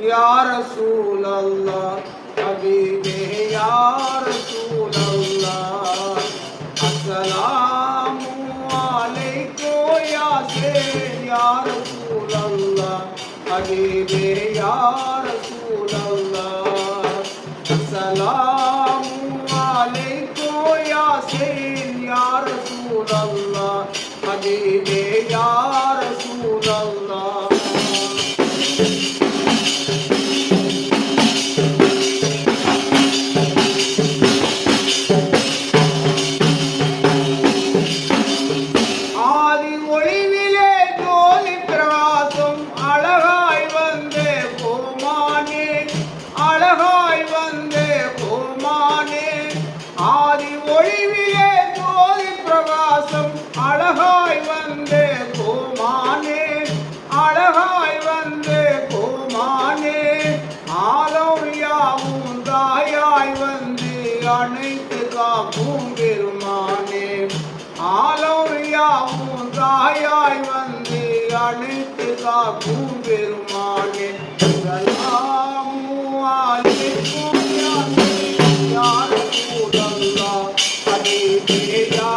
या रसूल अल्लाह हबीबे या रसूल अल्लाह अस्सलामु अलैकुम या सैयद या रसूल अल्लाह हबीबे या रसूल अल्लाह अस्सलामु अलैकुम या सैयद या रसूल अल्लाह हबीबे या रसूल अल्लाह அழகாய் வந்தே கோமானே அழகாய் வந்தே கோமானே ஆலம் யாவும் தாயாய் வந்து அனைத்து காக்கும் பெருமானே ஆலம் யாவும் தாயாய் வந்து அனைத்து காக்கும் பெருமானே சலாமு அலைக்கும் யா ரசூலல்லாஹ் ஹபீபே யா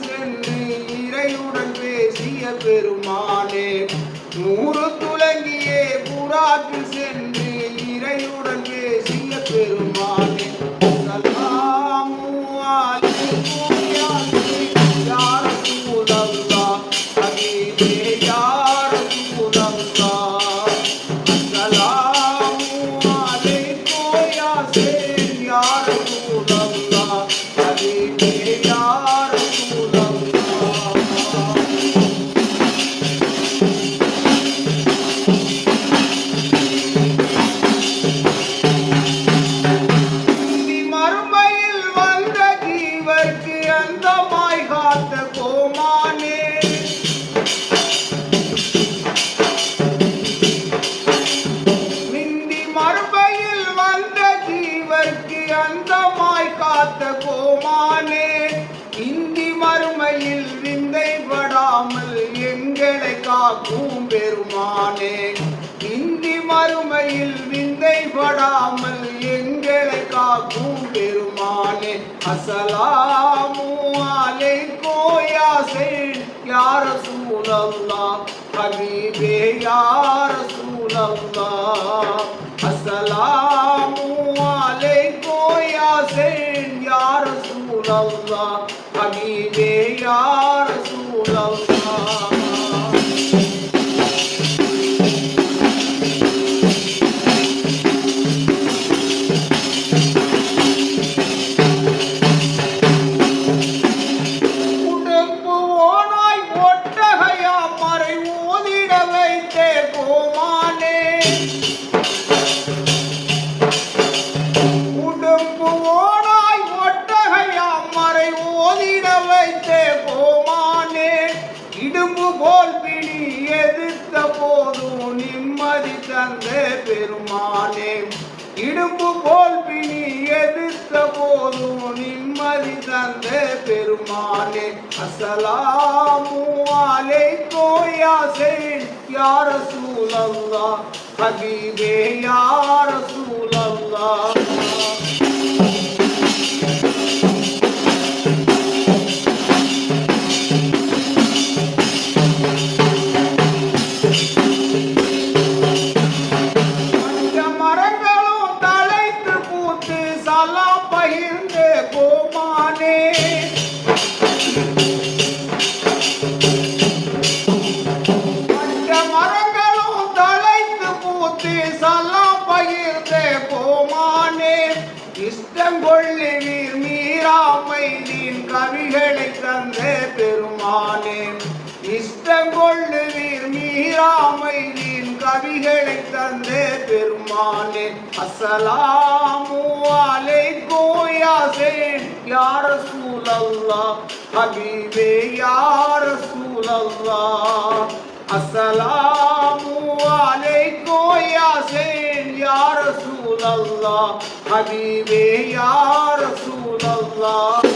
சென்று இறையுடன் பேசிய பெருமானே நூறு துலங்கியே புறாக்கு சென்று இறையுடன் பேசிய பெருமானே சலாமு அலைக்கும் யா ரசூலல்லாஹ் ஹபீபே யா ரசூலல்லாஹ் சலாமு அலைக்கும் யா சையத் யா ரசூலல்லாஹ் ஹபீபே யா கோமானே இந்தி மறுமையில் விந்தை படாமல் எங்களை காக்கும் பெருமானே இந்தி மறுமையில் விந்தை படாமல் எங்களை காக்கும் பெருமானே அஸ்ஸலாமு அலைக்கும் யா சையத் யா ரசூலல்லாஹ் ஹபீபே யா ரசூலல்லாஹ் அஸ்ஸலாமு அலைக்கும் யா சையத் யா ரசூலல்லாஹ் ஹபீபே யா ரசூலல்லாஹ் இடும்பு போல் பிடி எதிர்த்த போதும் நிம்மதி தந்த பெருமானே இடும்பு போல் பிடி எதிர்த்த போதும் நிம்மதி தந்த பெருமானே அஸ்ஸலாமு அலைக்கும் யா சையத் யா ரசூலல்லாஹ் ஹபீபே யா ரசூலல்லாஹ் சலாம் பகிர்ந்தே போமானே இஷ்டங்கொள்ளுவீர் மீராமைதீன் கவிகளை தந்த பெருமானே இஷ்டங்கொள்ளுவீர் மீராமைதீன் கவிகளை தந்த பெருமானே அஸ்ஸலாமு அலைக்கும் யாசீன் யா ரசூலல்லாஹ் ஹபீபே யா ரசூலல்லாஹ் அஸ்ஸலாமு அலைக்கும் யாசீன் யா ரசூலல்லாஹ் ஹபீபே யா ரசூலல்லாஹ்